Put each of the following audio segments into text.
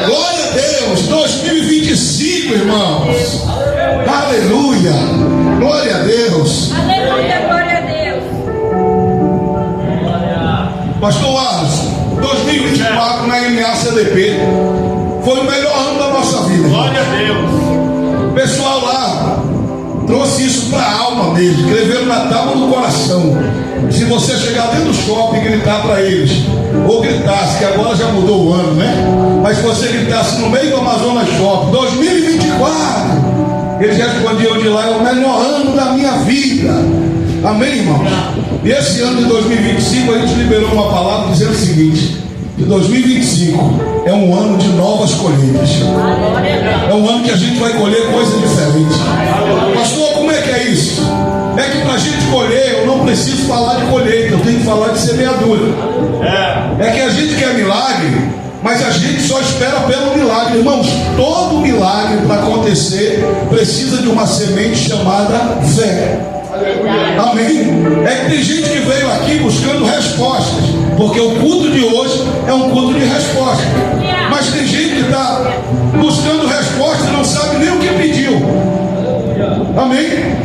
Glória a Deus. 2025, irmãos. Aleluia. Glória a Deus. Aleluia, glória a Deus. Pastor Alisson, 2024 na MA-CDP foi o melhor ano da nossa vida. Glória a Deus. O pessoal lá trouxe isso para a alma deles, escreveram na tábua do coração. Se você chegar dentro do shopping e gritar para eles, ou gritasse, que agora já mudou o ano, né? Mas se você gritasse no meio do Amazonas Shopping, 2024, eles respondiam de lá: é o melhor ano da minha vida. Amém, irmãos? E esse ano de 2025 a gente liberou uma palavra dizendo o seguinte: que 2025 é um ano de novas colheitas. É um ano que a gente vai colher coisa diferente. Pastor, como é que é isso? É que para a gente colher, eu não preciso falar de colheita, eu tenho que falar de semeadura. É que a gente quer milagre, mas a gente só espera pelo milagre. Irmãos, todo milagre para acontecer precisa de uma semente chamada fé. Amém? É que tem gente que veio aqui buscando respostas, porque o culto de hoje é um culto de resposta. Mas tem gente que está buscando resposta e não sabe nem o que pediu. Amém?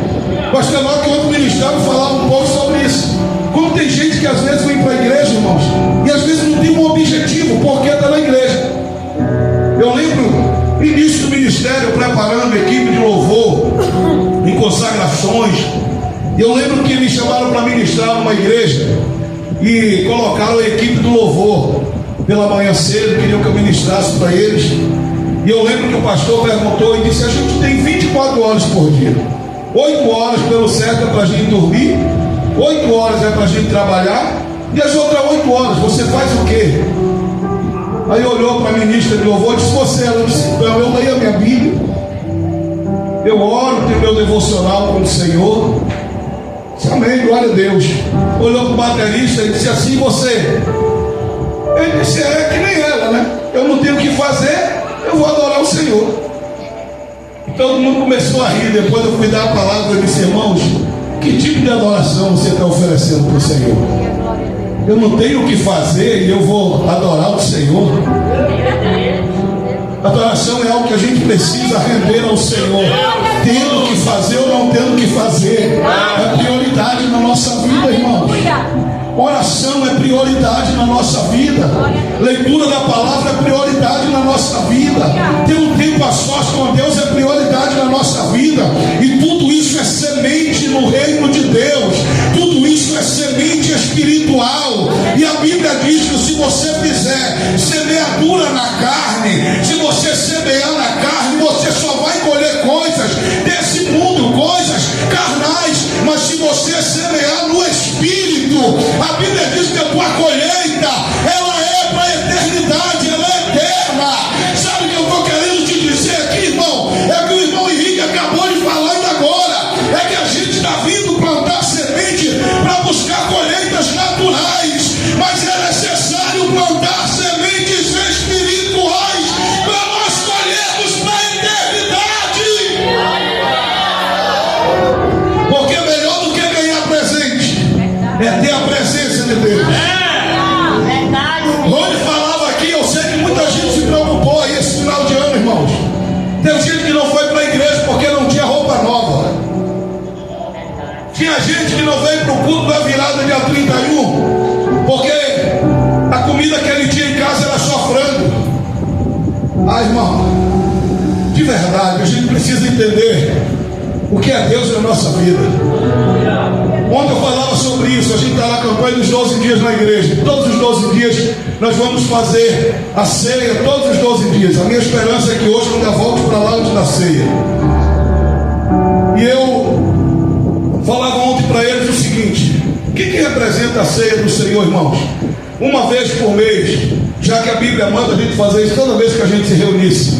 Pastor Enoque, que outro ministério falava um pouco sobre isso. Como tem gente que às vezes vem para a igreja, irmãos, e às vezes não tem um objetivo, porque está na igreja. Eu lembro, no início do ministério, preparando a equipe de louvor, em consagrações. E eu lembro que me chamaram para ministrar numa igreja e colocaram a equipe do louvor pela manhã cedo, queriam que eu ministrasse para eles. E eu lembro que o pastor perguntou e disse: a gente tem 24 horas por dia. 8 horas pelo certo é para a gente dormir, 8 horas é para a gente trabalhar, e as outras 8 horas você faz o quê? Aí olhou para a ministra de louvor e disse: você? Ela disse: então, eu leio a minha Bíblia, eu oro, tenho meu devocional com o Senhor. Disse: amém, glória a Deus. Olhou para o baterista e disse assim: você? Ele disse: é que nem ela, né? Eu não tenho o que fazer, eu vou adorar o Senhor. Todo mundo começou a rir. Depois eu fui dar a palavra e disse: irmãos, que tipo de adoração você está oferecendo para o Senhor? Eu não tenho o que fazer e eu vou adorar o Senhor. Adoração é algo que a gente precisa render ao Senhor, tendo o que fazer ou não tendo o que fazer. É prioridade na nossa vida, irmãos. Oração é prioridade na nossa vida. Leitura da palavra é prioridade na nossa vida. Ter um tempo a sós com Deus é prioridade na nossa vida. E tudo isso é semente no reino de Deus. Tudo isso é semente espiritual. E a Bíblia diz que se você fizer semeadura na carne, se você semear na carne, você só vai colher coisas desse mundo, coisas carnais. Mas se você semear no Espírito, a Bíblia diz que a tua colheita, ela é para a eternidade, ela é eterna. Sabe o que eu estou querendo te dizer aqui, irmão? É que o irmão Henrique acabou de falar ainda agora. É que a gente está vindo plantar semente para buscar colheitas naturais, mas é necessário plantar sementes espirituais para nós colhermos para a eternidade. Porque melhor do que ganhar presente é ter a presença de Deus. Rony falava aqui, eu sei que muita gente se preocupou aí esse final de ano, irmãos. Tem gente que não foi para a igreja porque não tinha roupa nova. Tinha gente que não veio para o culto da virada dia 31 porque a comida que ele tinha em casa era só frango. Ah, irmão, de verdade, a gente precisa entender o que é Deus na nossa vida. Ontem eu falava sobre isso. A gente está na campanha dos 12 dias na igreja. Todos os 12 dias nós vamos fazer a ceia, todos os 12 dias. A minha esperança é que hoje eu ainda volte para lá antes da ceia. E eu falava ontem para eles o seguinte: o que representa a ceia do Senhor, irmãos? Uma vez por mês, já que a Bíblia manda a gente fazer isso toda vez que a gente se reunisse,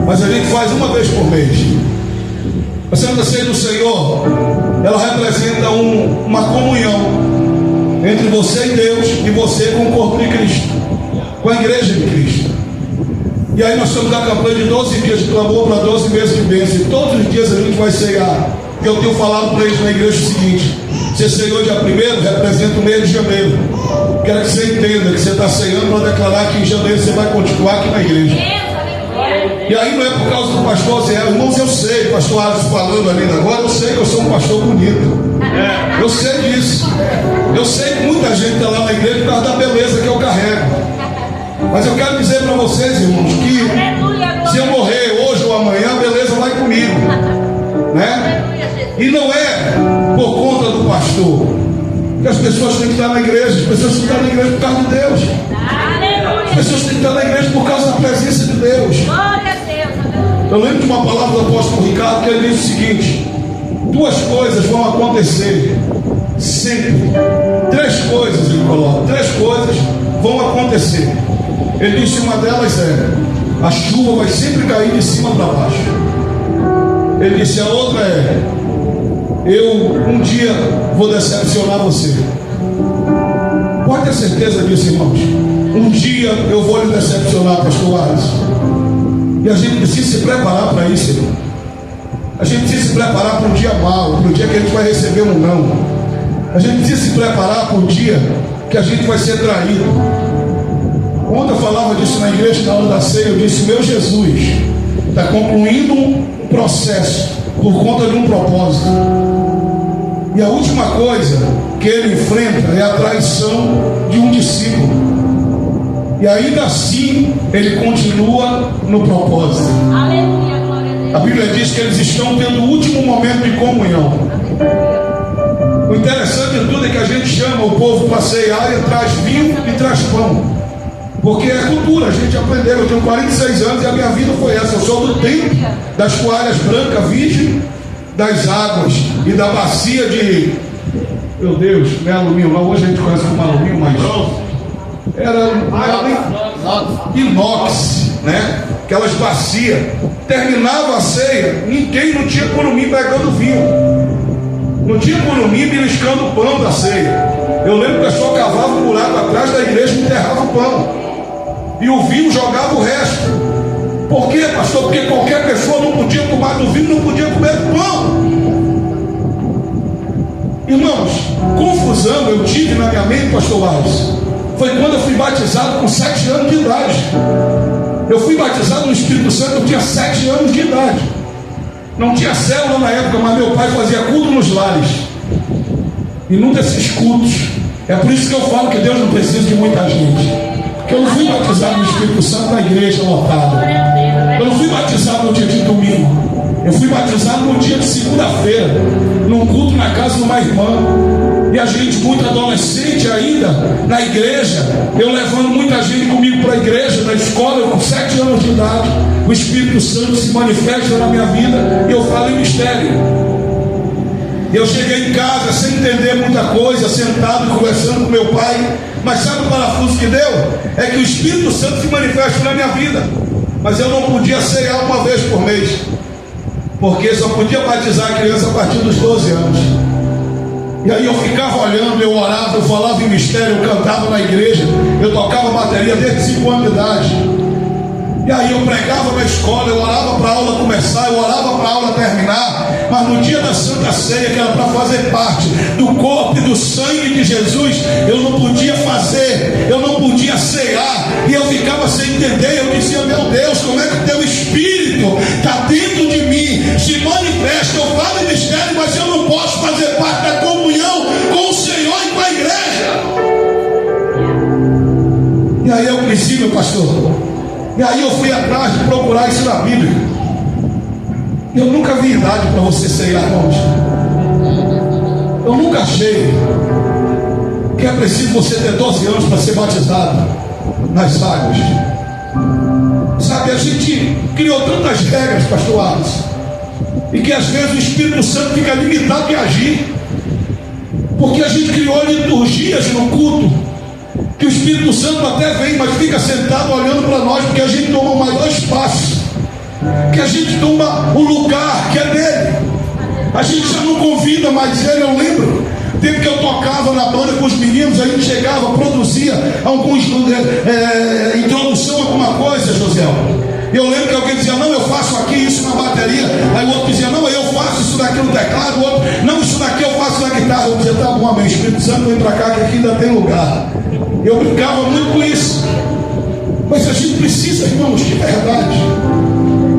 mas a gente faz uma vez por mês. A Santa Ceia do Senhor, ela representa uma comunhão entre você e Deus, e você com o corpo de Cristo, com a igreja de Cristo. E aí nós estamos na campanha de 12 dias de clamor para 12 meses de bênção. E todos os dias a gente vai ceiar. E eu tenho falado para eles na igreja o seguinte: você ceiou dia 1º, representa o mês de janeiro. quero que você entenda que você está ceando para declarar que em janeiro você vai continuar aqui na igreja. E aí não é por causa do pastor Zé, irmãos, eu sei, o pastor Alisson falando ali agora, eu sei que eu sou um pastor bonito. Eu sei disso. Eu sei que muita gente está lá na igreja por causa da beleza que eu carrego. Mas eu quero dizer para vocês, irmãos, que se eu morrer hoje ou amanhã, a beleza vai comigo, né? E não é por conta do pastor que as pessoas têm que estar na igreja. As pessoas têm que estar na igreja por causa de Deus. As pessoas têm que estar na igreja por causa da presença de Deus. Eu lembro de uma palavra do apóstolo Ricardo que ele disse o seguinte: duas coisas vão acontecer sempre. Três coisas ele coloca. Três coisas vão acontecer. Ele disse: uma delas é: a chuva vai sempre cair de cima para baixo. Ele disse: a outra é: eu um dia vou decepcionar você. Pode ter certeza disso, irmãos. Um dia eu vou lhe decepcionar, pastor Alisson. E a gente precisa se preparar para isso, irmão. A gente precisa se preparar para um dia mau, para o dia que a gente vai receber um não. A gente precisa se preparar para o dia que a gente vai ser traído. Ontem eu falava disso na igreja, na hora da ceia. Eu disse: meu Jesus está concluindo um processo por conta de um propósito. E a última coisa que ele enfrenta é a traição de um discípulo. E ainda assim ele continua no propósito. Aleluia, glória a Deus. A Bíblia diz que eles estão tendo o último momento de comunhão. O interessante de tudo é que a gente chama o povo para ceiar e traz vinho e traz pão. Porque é cultura, a gente aprendeu. Eu tenho 46 anos e a minha vida foi essa. Eu sou do tempo das toalhas brancas virgem, das águas e da bacia de... Meu Deus, não é alumínio, não. Hoje a gente conhece como alumínio, mas... Era inox, né? Aquelas bacias. Terminava a ceia, ninguém, não tinha curumim pegando vinho, não tinha curumim beliscando o pão da ceia. Eu lembro que o pessoal cavava um buraco atrás da igreja e enterrava o pão, e o vinho jogava o resto. Por quê, pastor? Porque qualquer pessoa não podia tomar do vinho, não podia comer do pão. Irmãos, confusão eu tive na minha mente, pastor Alisson, foi quando eu fui batizado com 7 anos de idade. Eu fui batizado no Espírito Santo, eu tinha 7 anos de idade. Não tinha célula na época, mas meu pai fazia culto nos lares. E num desses cultos, é por isso que eu falo que Deus não precisa de muita gente. Porque eu não fui batizado no Espírito Santo na igreja lotada. Eu não fui batizado no dia de domingo. Eu fui batizado no dia de segunda-feira, num culto na casa de uma irmã. E a gente, muito adolescente ainda, na igreja, eu levando muita gente comigo para a igreja, na escola, eu com 7 anos de idade, o Espírito Santo se manifesta na minha vida e eu falo em mistério. Eu cheguei em casa sem entender muita coisa, sentado e conversando com meu pai, mas sabe o parafuso que deu? É que o Espírito Santo se manifesta na minha vida, mas eu não podia ceiar uma vez por mês, porque só podia batizar a criança a partir dos 12 anos. E aí eu ficava olhando, eu orava, eu falava em mistério, eu cantava na igreja, eu tocava bateria desde 5 anos de idade. E aí eu pregava na escola, eu orava para a aula começar, eu orava para a aula terminar. Mas no dia da Santa Ceia, que era para fazer parte do corpo e do sangue de Jesus, eu não podia fazer, eu não podia ceiar. E eu ficava sem entender, eu dizia: meu Deus, como é que o teu Espírito está dentro de mim, se manifesta, eu falo em mistério, mas eu não posso fazer parte da comunhão com o Senhor e com a igreja. E aí eu cresci, meu pastor. E aí eu fui atrás de procurar isso na Bíblia. Eu nunca vi idade para você ceiar, irmãos. Eu nunca achei que é preciso você ter 12 anos para ser batizado nas águas. Sabe, a gente criou tantas regras, pastor Alisson, e que às vezes o Espírito Santo fica limitado em agir, porque a gente criou liturgias no culto, que o Espírito Santo até vem, mas fica sentado olhando para nós, porque a gente toma o maior espaço, que a gente toma o lugar que é dele. A gente já não convida mais ele. Eu lembro, tempo que eu tocava na banda com os meninos, a gente chegava, produzia alguns introdução a alguma coisa, José. Eu lembro que alguém dizia, não, eu faço aqui isso na bateria. Aí o outro dizia, não, eu faço isso daqui no teclado. O outro, não, isso daqui eu faço na guitarra. Eu dizia, tá bom, amém, Espírito Santo, vem para cá que aqui ainda tem lugar. Eu brincava muito com isso. Mas a gente precisa, irmãos, de verdade,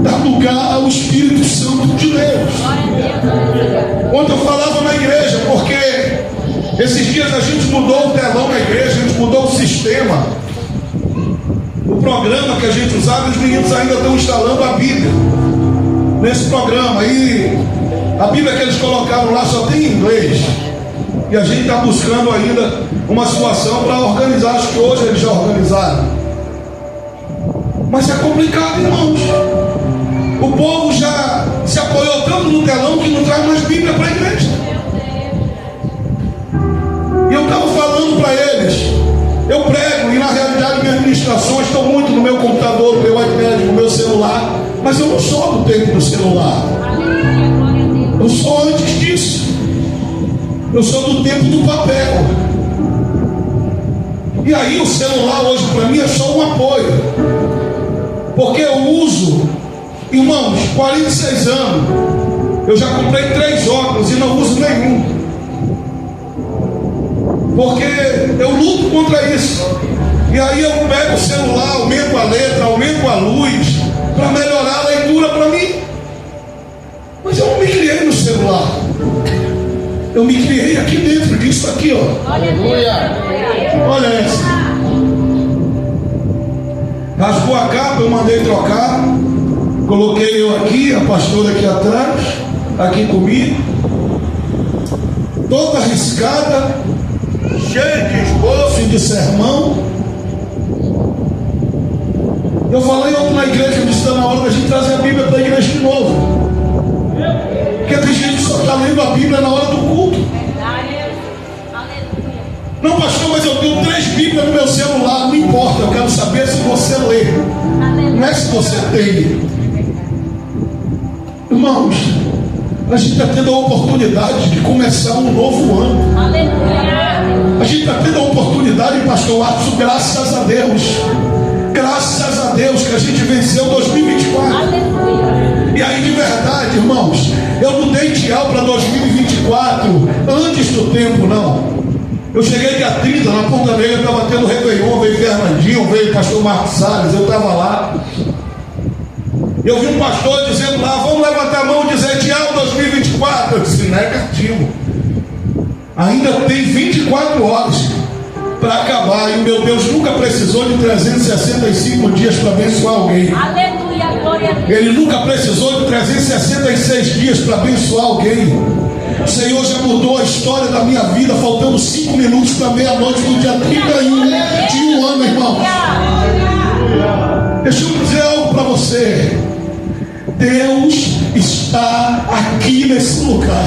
dar lugar ao Espírito Santo de Deus. Ontem eu falava na igreja, porque esses dias a gente mudou o telão na igreja, a gente mudou o sistema. O programa que a gente usava, os meninos ainda estão instalando a Bíblia nesse programa. E a Bíblia que eles colocaram lá só tem em inglês. E a gente está buscando ainda uma situação para organizar. Acho que hoje eles já organizaram. Mas é complicado, irmãos. O povo já se apoiou tanto no telão que não traz mais Bíblia para a igreja. E eu estava falando para eles, eu prego, e na realidade minhas ministrações estão muito no meu computador, no meu iPad, no meu celular. Mas eu não sou do tempo do celular. Eu sou antes disso. Eu sou do tempo do papel. E aí o celular hoje para mim é só um apoio. Porque eu uso, irmãos, 46 anos. Eu já comprei 3 óculos e não uso nenhum. Porque eu luto contra isso. E aí eu pego o celular, aumento a letra, aumento a luz, para melhorar a leitura para mim. Mas eu não me criei no celular. Eu me criei aqui dentro disso aqui, ó. Aleluia. Olha essa. Rasgou a capa, eu mandei trocar. Coloquei eu aqui, a pastora aqui atrás, aqui comigo. Toda riscada, cheia de esboço e de sermão. Eu falei ontem na igreja, eu disse, está na hora da gente trazer a Bíblia para a igreja de novo. Porque tem gente que só está lendo a Bíblia na hora do culto. Não, pastor, mas eu tenho 3 Bíblias no meu celular. Não importa, eu quero saber se você lê. Não é se você tem. Irmãos, a gente está tendo a oportunidade de começar um novo ano. A gente está tendo a oportunidade, pastor Watson, graças a Deus. Graças a Deus que a gente venceu 2024. E aí de verdade, irmãos, eu não dei tchau para 2024 antes do tempo, não. Eu cheguei dia 30 na Ponta Negra, estava tendo Réveillon, veio Fernandinho, veio o pastor Marcos Salles, eu estava lá. Eu vi um pastor dizendo lá, vamos levantar a mão e dizer tchau 2024. Eu disse, negativo. Ainda tem 24 horas para acabar. E o meu Deus nunca precisou de 365 dias para abençoar alguém. Aleluia, glória a Deus. Ele nunca precisou de 366 dias para abençoar alguém. O Senhor já mudou a história da minha vida, faltando 5 minutos para meia-noite do dia 31 de um ano, irmão. Deixa eu dizer algo para você. Deus está aqui nesse lugar.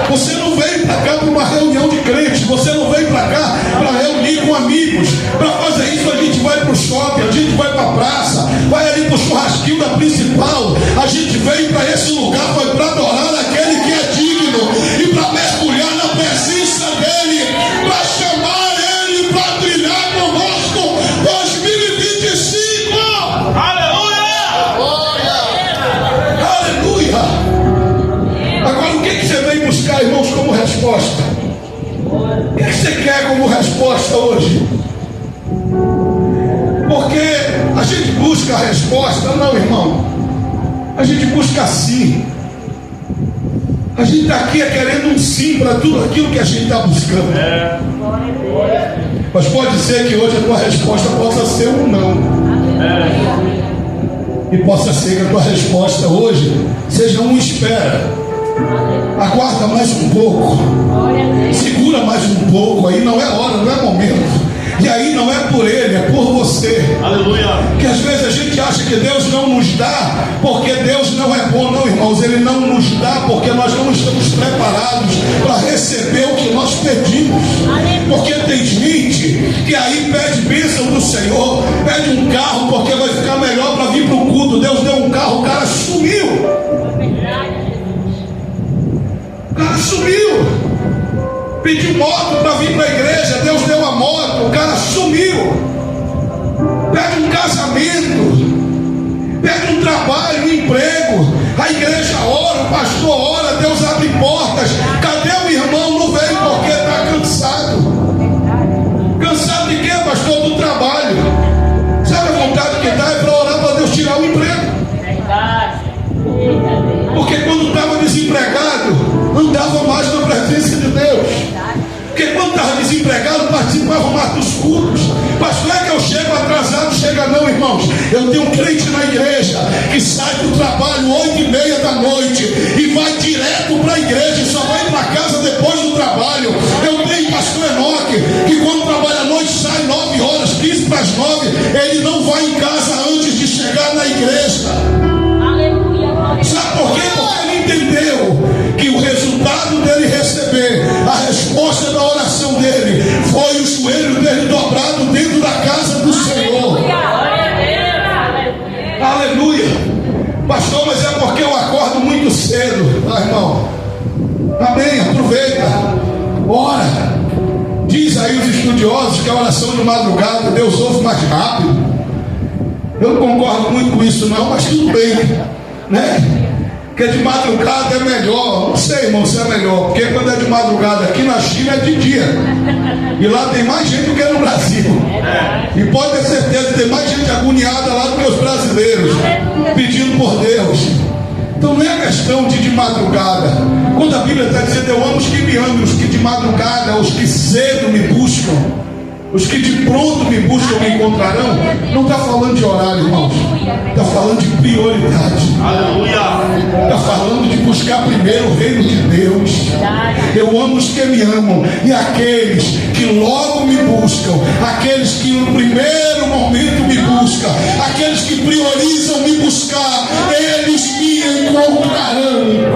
Você não veio para cá para uma reunião de crentes. Você não veio para cá para reunir com amigos. Para fazer isso a gente vai para o shopping, a gente vai para a praça, vai ali para o churrasquinho da principal. A gente veio para esse lugar, foi para adorar aquele que é digno e para mergulhar na presença dele, para chamar ele para trilhar conosco 2025. Aleluia! Agora o que você veio buscar, irmãos, como resposta? O que você quer como resposta hoje? Porque a gente busca a resposta, não, irmão. A gente busca sim. A gente está aqui querendo um sim para tudo aquilo que a gente está buscando. Mas pode ser que hoje a tua resposta possa ser um não. E possa ser que a tua resposta hoje seja um espera. Aguarda mais um pouco. Segura mais um pouco. Aí não é hora, não é momento. E aí não é por ele, é por você. Aleluia. Que às vezes a gente acha que Deus não nos dá porque Deus não é bom. Não, irmãos, ele não nos dá porque nós não estamos preparados para receber o que nós pedimos. Porque tem gente que aí pede bênção do Senhor, pede um carro porque vai ficar melhor para vir para o culto. Deus deu um carro, o cara sumiu. O cara sumiu. Pediu moto para vir para a igreja, Deus deu a moto, o cara sumiu. Pede um casamento, pede um trabalho, um emprego, a igreja ora, o pastor ora, Deus abre portas. Cadê o irmão? Não veio porque está cansado. Cansado de quê, pastor? Do trabalho. Sabe a vontade que dá? É para orar para Deus tirar o emprego. Porque quando estava desempregado, andava mais na presença de Deus. Porque quando estava desempregado, participava mais dos cultos. Pastor, é que eu chego atrasado? Chega não, irmãos. Eu tenho um crente na igreja que sai do trabalho 8h30 da noite e vai direto para a igreja e só vai para casa depois do trabalho. Eu tenho pastor Enoque que quando trabalha à noite sai 9 horas, 15 para as 9. Ele não vai em casa antes de chegar na igreja. Sabe por quê? Porque ele entendeu que o resultado dele receber a resposta da oração dele foi o joelho dele dobrado dentro da casa do Senhor. Aleluia. Pastor, mas é porque eu acordo muito cedo. Ah, irmão, amém, aproveita, ora. Diz aí os estudiosos que a oração de madrugada Deus ouve mais rápido. Eu não concordo muito com isso não, mas tudo bem, né? Porque de madrugada é melhor. Não sei, irmão, se é melhor. Porque quando é de madrugada aqui na China é de dia. E lá tem mais gente do que no Brasil. E pode ter certeza que tem mais gente agoniada lá do que os brasileiros, pedindo por Deus. Então não é questão de madrugada. Quando a Bíblia está dizendo eu amo os que me amam, os que de madrugada, os que cedo me buscam, os que de pronto me buscam me encontrarão. Não está falando de horário, irmãos. Está falando de prioridade. Aleluia. Está falando de buscar primeiro o reino de Deus. Eu amo os que me amam. E aqueles que logo me buscam, aqueles que no primeiro momento me buscam, aqueles que priorizam me buscar, eles me encontrarão.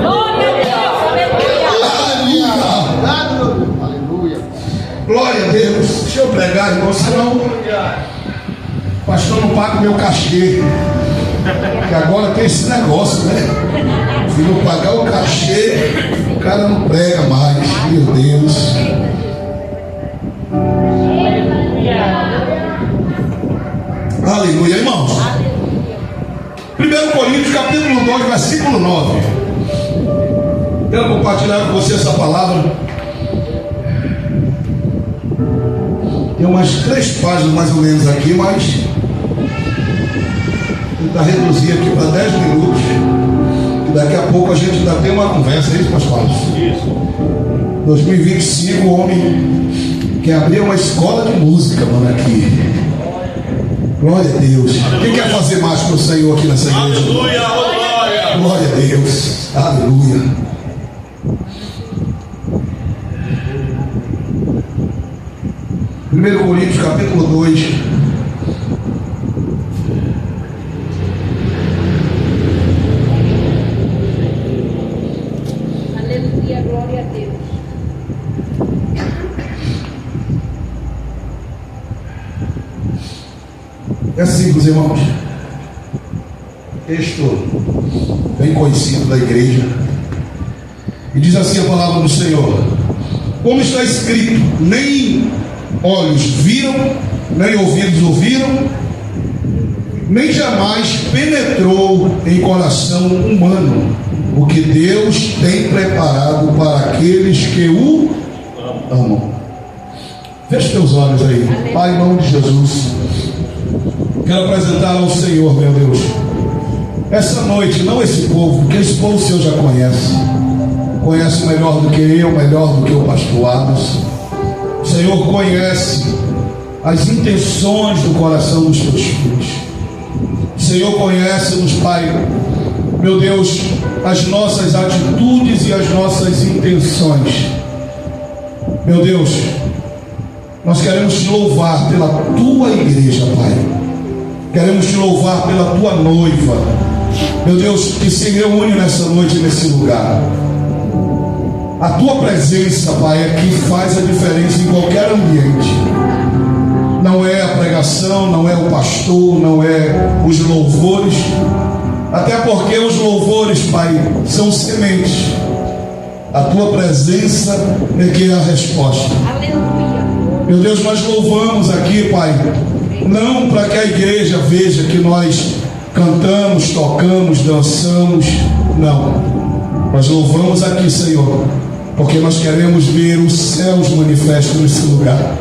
Glória a Deus. Deixa eu pregar, irmão, senão o pastor não paga o meu cachê. Porque agora tem esse negócio, né? Se não pagar o cachê, o cara não prega mais. Meu Deus. Aleluia, irmãos. 1 Coríntios capítulo 2, versículo 9. Quero compartilhar com você essa palavra. Tem umas 3 páginas mais ou menos aqui, mas vou tentar reduzir aqui para 10 minutos. E daqui a pouco a gente ainda tem uma conversa, é isso, pastor? Isso. 2025, o homem quer abrir uma escola de música, mano, aqui. Glória a Deus. Quem quer fazer mais para o Senhor aqui nessa igreja? Aleluia, glória. Glória a Deus. Aleluia. 1 Coríntios capítulo 2. Aleluia, glória a Deus. É simples, irmãos. Texto bem conhecido da igreja. E diz assim a palavra do Senhor: como está escrito, nem olhos viram, nem ouvidos ouviram, nem jamais penetrou em coração humano o que Deus tem preparado para aqueles que o amam. Feche teus olhos aí. Pai, em nome de Jesus, quero apresentar ao Senhor, meu Deus, essa noite, não esse povo, porque esse povo o Senhor já conhece melhor do que eu, melhor do que o pastor Adams. O Senhor conhece as intenções do coração dos teus filhos. O Senhor conhece-nos, Pai, meu Deus, as nossas atitudes e as nossas intenções. Meu Deus, nós queremos te louvar pela tua igreja, Pai. Queremos te louvar pela tua noiva, meu Deus, que se reúne nessa noite, nesse lugar. A tua presença, Pai, é que faz a diferença em qualquer ambiente. Não é a pregação, não é o pastor, não é os louvores. Até porque os louvores, Pai, são sementes. A tua presença é que é a resposta. Aleluia. Meu Deus, nós louvamos aqui, Pai, não para que a igreja veja que nós cantamos, tocamos, dançamos. Não. Nós louvamos aqui, Senhor, porque nós queremos ver os céus manifestos nesse lugar.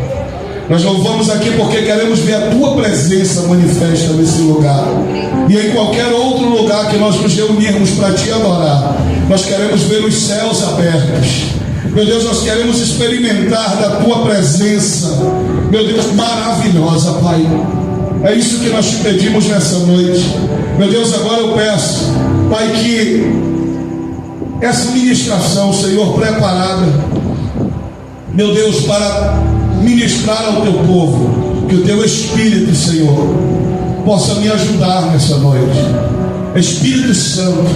Nós louvamos aqui porque queremos ver a Tua presença manifesta nesse lugar. E em qualquer outro lugar que nós nos reunirmos para Te adorar, nós queremos ver os céus abertos. Meu Deus, nós queremos experimentar da Tua presença, meu Deus, maravilhosa, Pai. É isso que nós Te pedimos nessa noite. Meu Deus, agora eu peço, Pai, que essa ministração, Senhor, preparada, meu Deus, para ministrar ao Teu povo, que o Teu Espírito, Senhor, possa me ajudar nessa noite. Espírito Santo,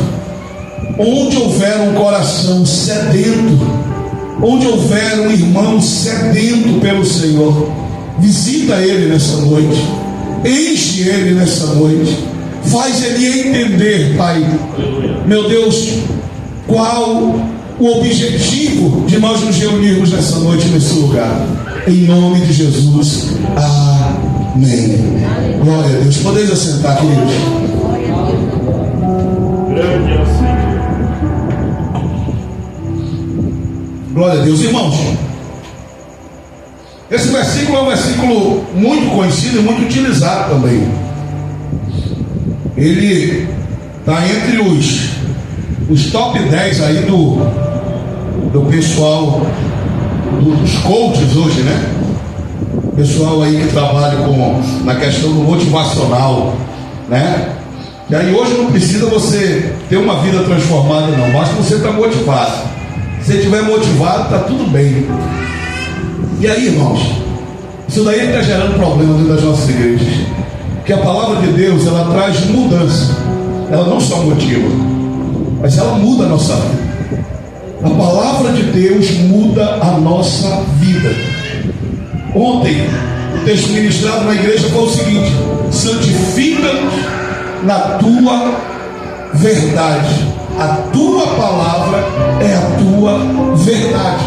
onde houver um coração sedento, onde houver um irmão sedento pelo Senhor, visita ele nessa noite, enche ele nessa noite, faz ele entender, Pai, meu Deus, qual o objetivo de nós nos reunirmos nessa noite, nesse lugar. Em nome de Jesus, amém. Glória a Deus. Podeis assentar, queridos. Grande é o Senhor. Glória a Deus. Irmãos, esse versículo é um versículo muito conhecido e muito utilizado também. Ele está entre os top 10 aí do pessoal, dos coaches hoje, né? Pessoal aí que trabalha na questão do motivacional, né? E aí hoje não precisa você ter uma vida transformada, não, basta você estar motivado. Se você estiver motivado, está tudo bem. E aí, irmãos, isso daí está gerando problema dentro das nossas igrejas. Porque a palavra de Deus, ela traz mudança. Ela não só motiva, mas ela muda a nossa vida. A palavra de Deus muda a nossa vida. Ontem, o texto ministrado na igreja foi o seguinte: santifica-nos na Tua verdade. A Tua palavra é a Tua verdade.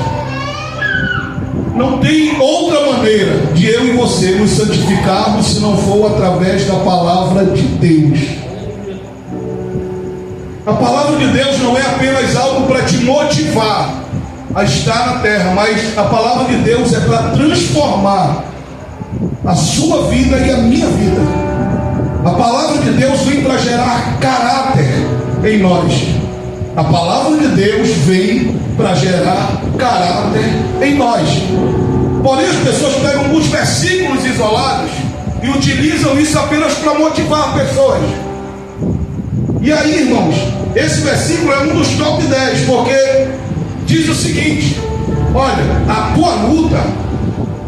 Não tem outra maneira de eu e você nos santificarmos se não for através da palavra de Deus. A palavra de Deus não é apenas algo para te motivar a estar na terra, mas a palavra de Deus é para transformar a sua vida e a minha vida. A palavra de Deus vem para gerar caráter em nós. A palavra de Deus vem para gerar caráter em nós. Porém, as pessoas pegam alguns versículos isolados e utilizam isso apenas para motivar pessoas. E aí, irmãos, esse versículo é um dos top 10, porque diz o seguinte: olha, a tua luta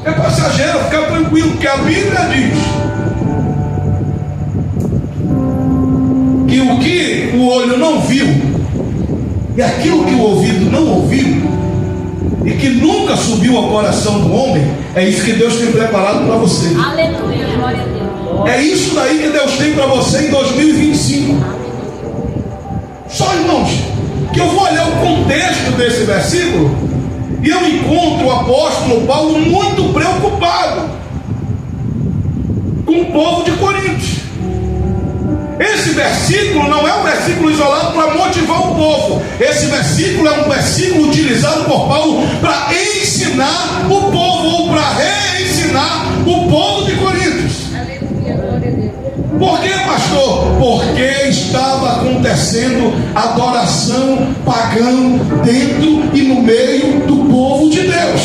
é passageira, fica tranquilo, porque a Bíblia diz que o que o olho não viu e aquilo que o ouvido não ouviu e que nunca subiu ao coração do homem, é isso que Deus tem preparado para você. Aleluia, glória a Deus. É isso daí que Deus tem para você em 2025. Só, irmãos, que eu vou olhar o contexto desse versículo e eu encontro o apóstolo Paulo muito preocupado com o povo de Corinto. Esse versículo não é um versículo isolado para motivar o povo. Esse versículo é um versículo utilizado por Paulo para ensinar o povo, ou para reensinar o povo de Corinto. Aleluia, glória a Deus. Por que, pastor? Porque estava acontecendo adoração pagã dentro e no meio do povo de Deus.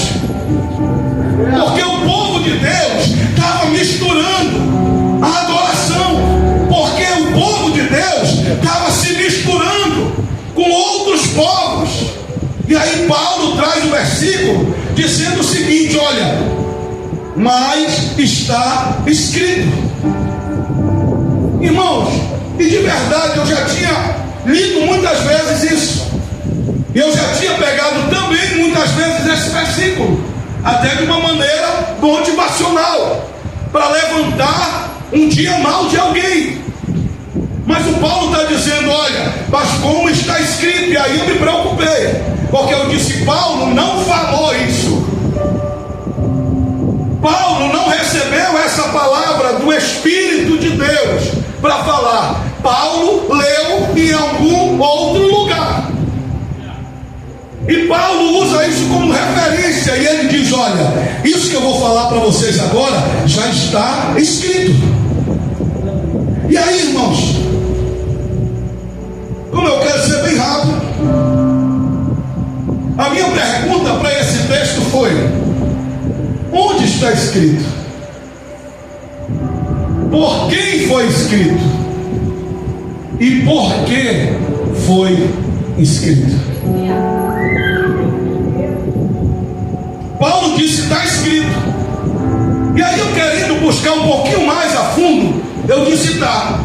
Porque o povo de Deus estava misturando a adoração. Porque o povo de Deus estava se misturando com outros povos. E aí Paulo traz o versículo dizendo o seguinte: olha, mas está escrito. Irmãos, e de verdade eu já tinha lido muitas vezes isso. E eu já tinha pegado também muitas vezes esse versículo, até de uma maneira motivacional, para levantar um dia mal de alguém. Mas o Paulo está dizendo: olha, mas como está escrito? E aí eu me preocupei, porque eu disse: Paulo não falou isso. Paulo não recebeu essa palavra do Espírito de Deus para falar. Paulo leu em algum outro lugar. E Paulo usa isso como referência. E ele diz: olha, isso que eu vou falar para vocês agora já está escrito. E aí, irmãos, como eu quero ser bem rápido, a minha pergunta para esse texto foi: onde está escrito? Por quem foi escrito? E por que foi escrito? Paulo disse: está escrito. E aí, eu querendo buscar um pouquinho mais a fundo, eu disse: tá,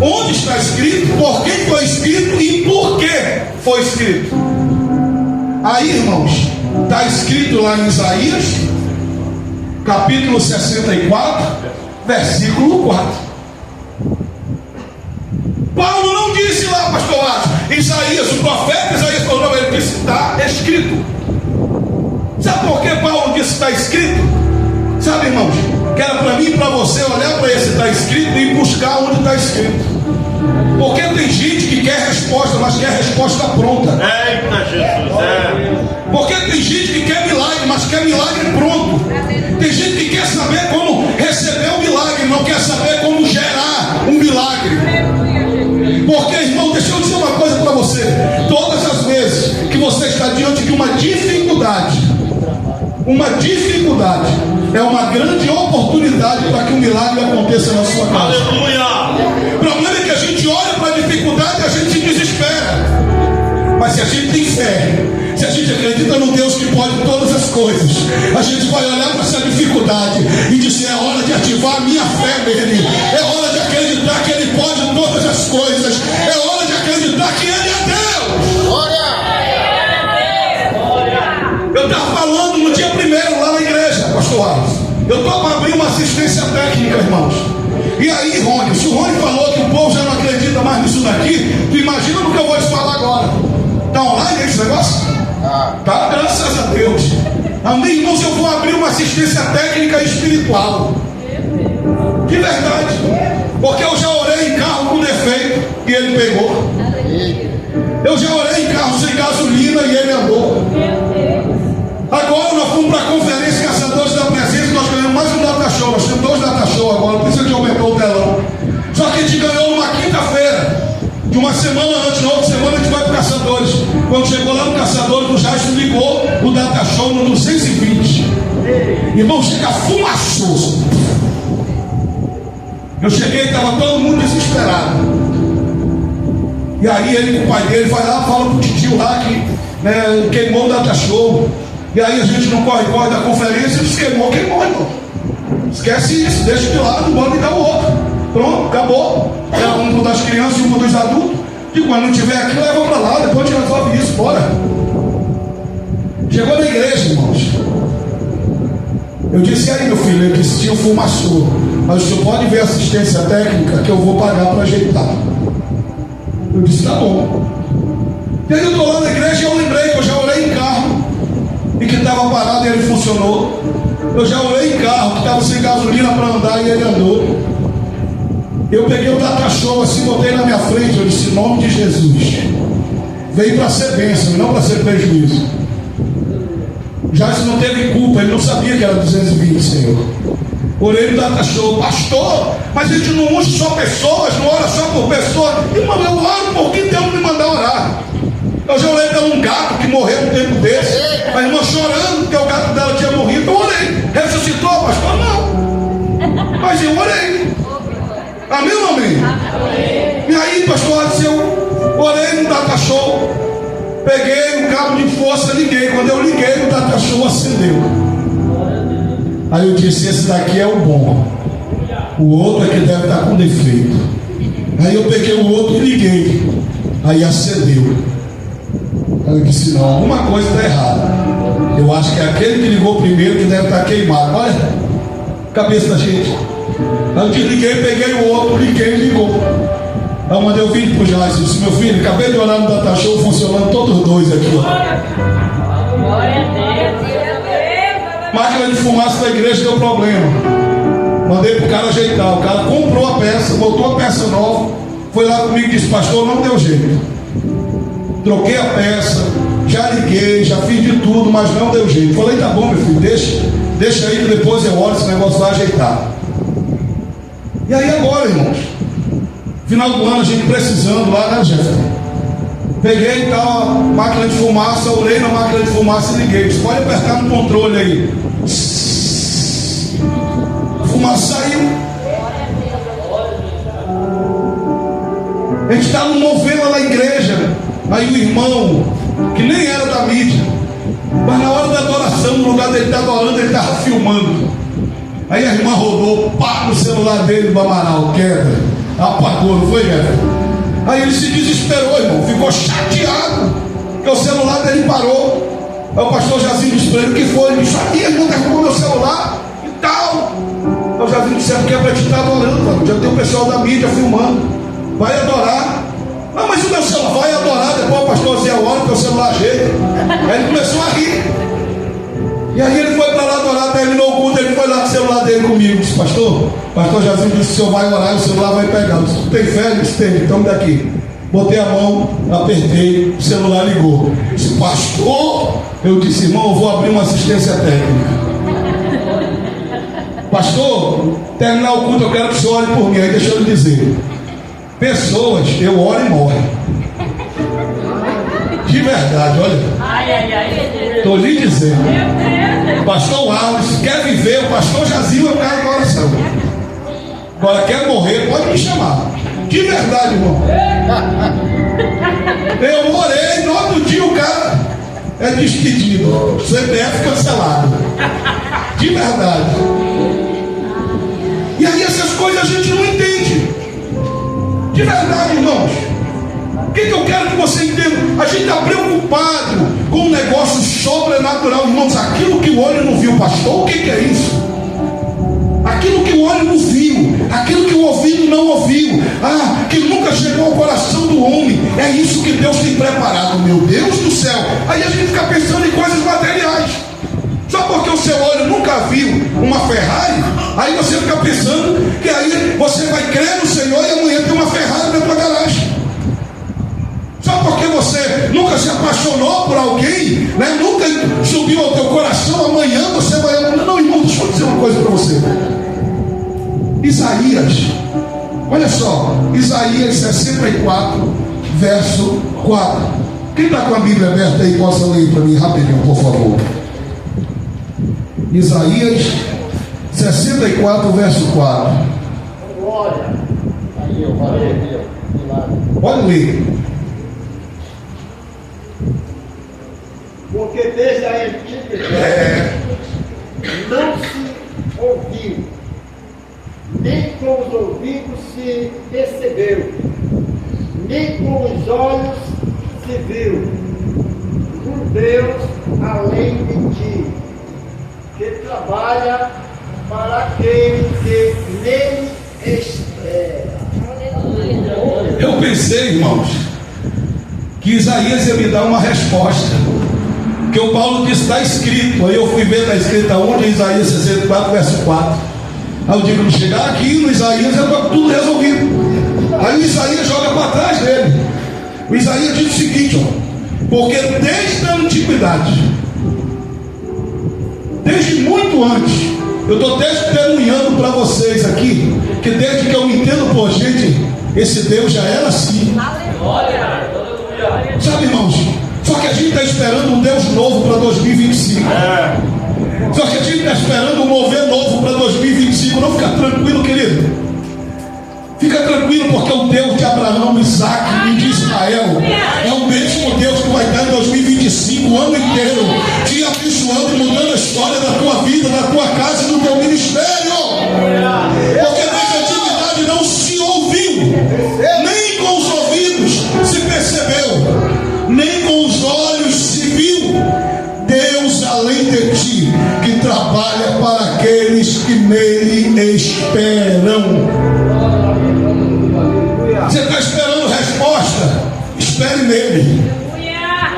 onde está escrito, por quem foi escrito e por que foi escrito? Aí, irmãos, está escrito lá em Isaías, capítulo 64, versículo 4. Paulo não disse lá, pastor Márcio, Isaías, o profeta Isaías falou, não, ele disse: está escrito. Sabe por que Paulo disse: está escrito? Sabe, irmãos, que era para mim e para você olhar para esse está escrito e buscar onde está escrito. Porque tem gente que quer resposta, mas quer resposta pronta. Eita Jesus, Porque tem gente que quer milagre, mas quer milagre pronto. Tem gente que quer saber como receber o milagre, não quer saber como gerar um milagre. Porque, irmão, deixa eu dizer uma coisa para você. Todas as vezes que você está diante de uma dificuldade é uma grande oportunidade para que um milagre aconteça na sua casa. aleluia. O problema é que a gente olha para a dificuldade e a gente se desespera. Mas se a gente tem fé, se a gente acredita no Deus que pode todas as coisas, a gente vai olhar para essa dificuldade e dizer: é hora de ativar a minha fé nele, é hora de acreditar que ele pode todas as coisas, é hora de acreditar que ele é Deus. Eu estava falando no dia 1º lá na igreja, pastor Alisson. Eu estou para abrir uma assistência técnica, irmãos. E aí, Rony, se o Rony falou que o povo já não acredita mais nisso daqui, tu imagina no que eu vou te falar agora. Está online esse negócio? Tá, graças a Deus. Amém, irmãos, eu vou abrir uma assistência técnica espiritual. De verdade. Porque eu já orei em carro com defeito e ele pegou. Eu já orei em carro sem gasolina e ele andou. Agora nós fomos para a conferência Caçadores da Presença. Nós ganhamos mais um data show. Nós temos 2 data show agora. Não precisa de aumentar o telão. Só que a gente ganhou numa quinta-feira. De uma semana antes, na outra semana a gente vai para o Caçadores. Quando chegou lá no Caçadores, o Jason ligou o data show no 220. Irmão, chega fumaçoso. Eu cheguei e estava todo mundo desesperado. E aí ele, o pai dele, vai lá, fala pro tio lá que queimou o data show. E aí a gente não corre da conferência, eles queimou, irmão. Esquece isso, deixa de lado, bora ligar o outro. Pronto, acabou. Era um das crianças e um dos adultos. E quando não tiver aqui, leva para lá, depois a gente resolve isso, bora. Chegou na igreja, irmãos. Eu disse: aí, meu filho, ele disse: tio fumaçou, mas o senhor pode ver a assistência técnica que eu vou pagar para ajeitar. Eu disse: tá bom. E aí eu estou lá na igreja e eu lembrei que eu já orei em carro e que estava parado e ele funcionou. Eu já orei em carro que estava sem gasolina para andar e ele andou. Eu peguei o data show assim, botei na minha frente, eu disse: em nome de Jesus, veio para ser bênção e não para ser prejuízo. Já isso não teve culpa, ele não sabia que era 220, Senhor. Orei no data show: pastor, mas a gente não usa só pessoas, não ora só por pessoas. Irmão, eu oro por quem Deus me mandar orar. Eu já orei por um gato que morreu um tempo desse, a irmã chorando porque o gato dela tinha morrido. Eu orei. Ressuscitou, pastor? Não. Mas eu orei. Amém ou não amém? E aí, pastor, eu orei no data show, peguei um cabo de força, liguei. Quando eu liguei, o data show acendeu. Aí eu disse: esse daqui é o bom, o outro é que deve estar com defeito. Aí eu peguei o outro e liguei. Aí acendeu. Aí eu disse: não, alguma coisa está errada. Eu acho que é aquele que ligou primeiro que deve estar queimado. Olha a cabeça da gente. Aí eu desliguei, peguei o outro, liguei e ligou. Aí eu mandei o vídeo pro Jair e disse: meu filho, acabei de orar no data show, funcionando todos os dois aqui, ó. Máquina de fumaça da igreja deu problema. Mandei pro cara ajeitar. O cara comprou a peça, botou a peça nova. Foi lá comigo e disse: pastor, não deu jeito. Troquei a peça, já liguei, já fiz de tudo, mas não deu jeito. Falei: tá bom, meu filho, deixa aí que depois eu olho, esse negócio vai ajeitar. E aí agora, irmãos, final do ano, a gente precisando lá na Jéssica. Peguei e tal, máquina de fumaça, olhei na máquina de fumaça e liguei. Disse: pode apertar no controle aí. A fumaça saiu. A gente estava movendo lá na igreja. Aí o irmão, que nem era da mídia, mas na hora da adoração, no lugar dele estar adorando, ele estava filmando. Aí a irmã rodou, pá, no celular dele do Amaral, queda, apagou, não foi, velho? Aí ele se desesperou, irmão, ficou chateado, porque o celular dele parou. Aí o pastor Jazinho disse para ele: o que foi? Ele disse: aqui, irmão, derrubou meu celular e tal. Aí o Jazinho disse: é porque é para te estar adorando, mano. Já tem o pessoal da mídia filmando, vai adorar. Ah, mas o meu celular vai adorar, depois o pastor dizia: olha que o celular ajeita. Aí ele começou a rir. E aí ele foi para lá adorar, terminou o culto, ele foi lá com o celular dele comigo. Disse: pastor Jazinho disse: o senhor vai orar e o celular vai pegar. Eu disse: tu tem fé? Ele disse: tem, então daqui. Botei a mão, apertei, o celular ligou. Eu disse: pastor, eu disse: irmão, eu vou abrir uma assistência técnica. Pastor, terminar o culto, eu quero que o senhor ore por mim. Aí deixa eu lhe dizer: pessoas, eu oro e morro. De verdade, olha. Estou lhe dizendo. Pastor Wallace quer viver, o pastor Jazinho é o cara da oração. Agora quer morrer, pode me chamar. De verdade, irmão. Eu orei, no outro dia o cara é despedido. CPF cancelado. De verdade. E aí essas coisas a gente não entende. De verdade, irmãos. O que eu quero que você entenda? A gente está preocupado com um negócio sobrenatural, irmãos. Aquilo que o olho não viu, pastor, o que é isso? Aquilo que o olho não viu, aquilo que o ouvido não ouviu, que nunca chegou ao coração do homem, é isso que Deus tem preparado, meu Deus do céu. Aí a gente fica pensando em coisas materiais. Só porque o seu olho nunca viu uma Ferrari, aí você fica pensando que aí você vai crer no Senhor e amanhã tem uma Ferrari na tua garagem. Só porque você nunca se apaixonou por alguém, né? Nunca subiu ao teu coração, amanhã você vai... Não, irmão, deixa eu dizer uma coisa para você. Isaías, olha só, Isaías 64, verso 4. Quem está com a Bíblia aberta aí, possa ler para mim rapidinho, por favor. Isaías 64, verso 4. Olha, aí eu vou ler. Pode ler. Porque desde a antiguidade não se ouviu, nem com os ouvidos se percebeu, nem com os olhos se viu um Deus além de ti, que trabalha para aquele que nele espera. Eu pensei, irmãos, que Isaías ia me dar uma resposta, que o Paulo disse: está escrito. Aí eu fui ver, está escrito aonde? Isaías 64, verso 4. Aí eu digo: não chegar aqui no Isaías, já está tudo resolvido. Aí o Isaías joga para trás dele. O Isaías diz o seguinte: ó, porque desde a antiguidade, desde muito antes, eu estou testemunhando para vocês aqui, que desde que eu me entendo por gente, esse Deus já era assim. Sabe, irmãos, só que a gente está esperando um Deus novo para 2025. Só que a gente está esperando um mover novo para 2025. Não, fica tranquilo, querido. Fica tranquilo, porque o Deus de Abraão, Isaac e de Israel é o mesmo Deus que vai estar em 2025, o ano inteiro, te abençoando e mudando a história da tua vida, da tua casa e do teu ministério. Porque desde a antiguidade não se ouviu, nem com os ouvidos se percebeu, nem com os olhos se viu Deus além de ti, que trabalha para aqueles que nele esperam. Você está esperando resposta? Espere nele.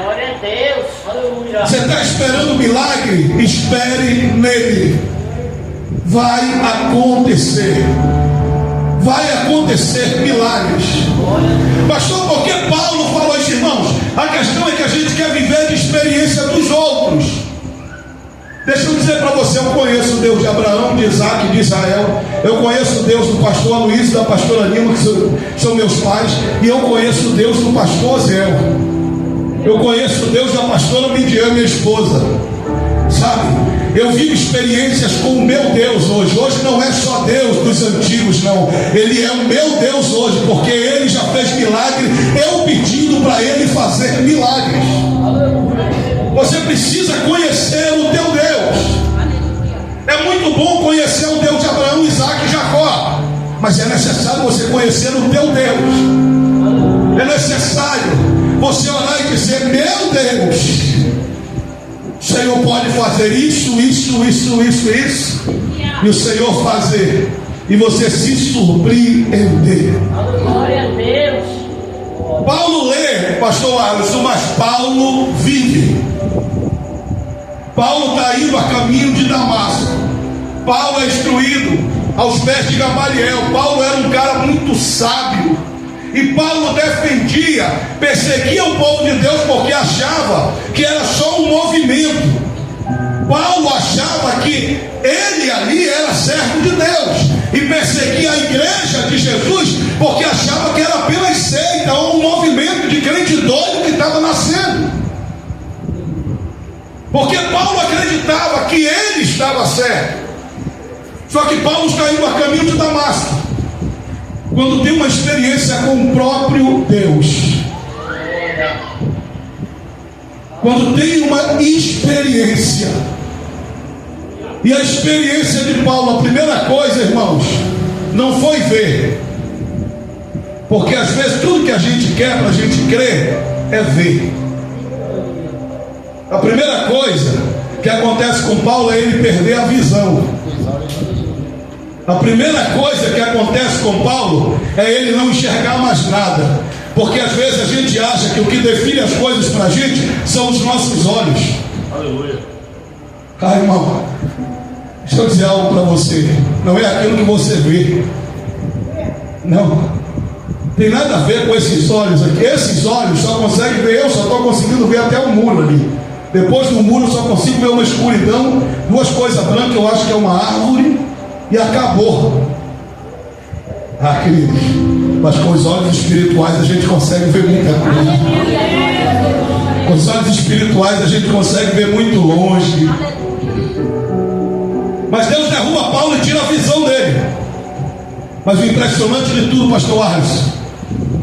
Glória a Deus. Aleluia. Você está esperando milagre? Espere nele. vai acontecer. Vai acontecer milagres. Pastor, por que Paulo falou isso, irmãos? A questão é que a gente quer viver de experiência dos outros. Deixa eu dizer para você, eu conheço o Deus de Abraão, de Isaac, de Israel. Eu conheço o Deus do pastor Aloysio, da pastora Nilma, que são meus pais. E eu conheço o Deus do pastor Zé. Eu conheço o Deus da pastora Midian, minha esposa. Sabe? Eu vivo experiências com o meu Deus hoje. Hoje não é só Deus dos antigos, não. Ele é o meu Deus hoje, porque Ele já fez milagre, eu pedindo para Ele fazer milagres. Você precisa conhecer o teu Deus. É muito bom conhecer o Deus de Abraão, Isaac e Jacó, mas é necessário você conhecer o teu Deus. É necessário você orar e dizer: meu Deus, o Senhor pode fazer isso. E o Senhor fazer, e você se surpreender. Glória a Deus. Paulo lê, pastor Alisson, mas Paulo vive. Paulo está indo a caminho de Damasco. Paulo é instruído aos pés de Gamaliel. Paulo era um cara muito sábio. E Paulo defendia, perseguia o povo de Deus porque achava que era só um movimento. Paulo achava que ele ali era servo de Deus e perseguia a igreja de Jesus porque achava que era apenas seita ou um movimento de crente doido que estava nascendo. Porque Paulo acreditava que ele estava certo. Só que Paulo está indo a caminho de Damasco, quando tem uma experiência com o próprio Deus. Quando tem uma experiência. E a experiência de Paulo, a primeira coisa, irmãos, não foi ver. Porque às vezes tudo que a gente quer para a gente crer é ver. A primeira coisa que acontece com Paulo é ele perder a visão. A primeira coisa que acontece com Paulo é ele não enxergar mais nada. Porque às vezes a gente acha que o que define as coisas para a gente são os nossos olhos. Aleluia. Irmão, deixa eu dizer algo para você. Não é aquilo que você vê. Não. Tem nada a ver com esses olhos aqui. Esses olhos só conseguem ver, eu só estou conseguindo ver até o muro ali. Depois do muro eu só consigo ver uma escuridão, duas coisas brancas, eu acho que é uma árvore, e acabou. Queridos, mas com os olhos espirituais a gente consegue ver muita coisa. Com os olhos espirituais a gente consegue ver muito longe. Mas Deus derruba Paulo e tira a visão dele. Mas o impressionante de tudo, pastor Arles,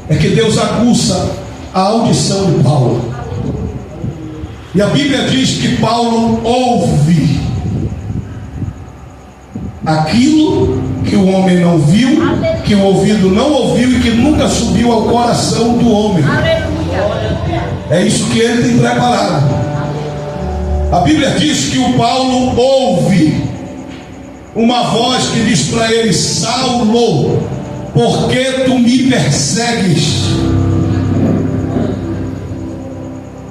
é que Deus aguça a audição de Paulo. E a Bíblia diz que Paulo ouve aquilo que o homem não viu, que o ouvido não ouviu e que nunca subiu ao coração do homem. É isso que ele tem preparado. A Bíblia diz que o Paulo ouve uma voz que diz para ele: Saulo, por que tu me persegues?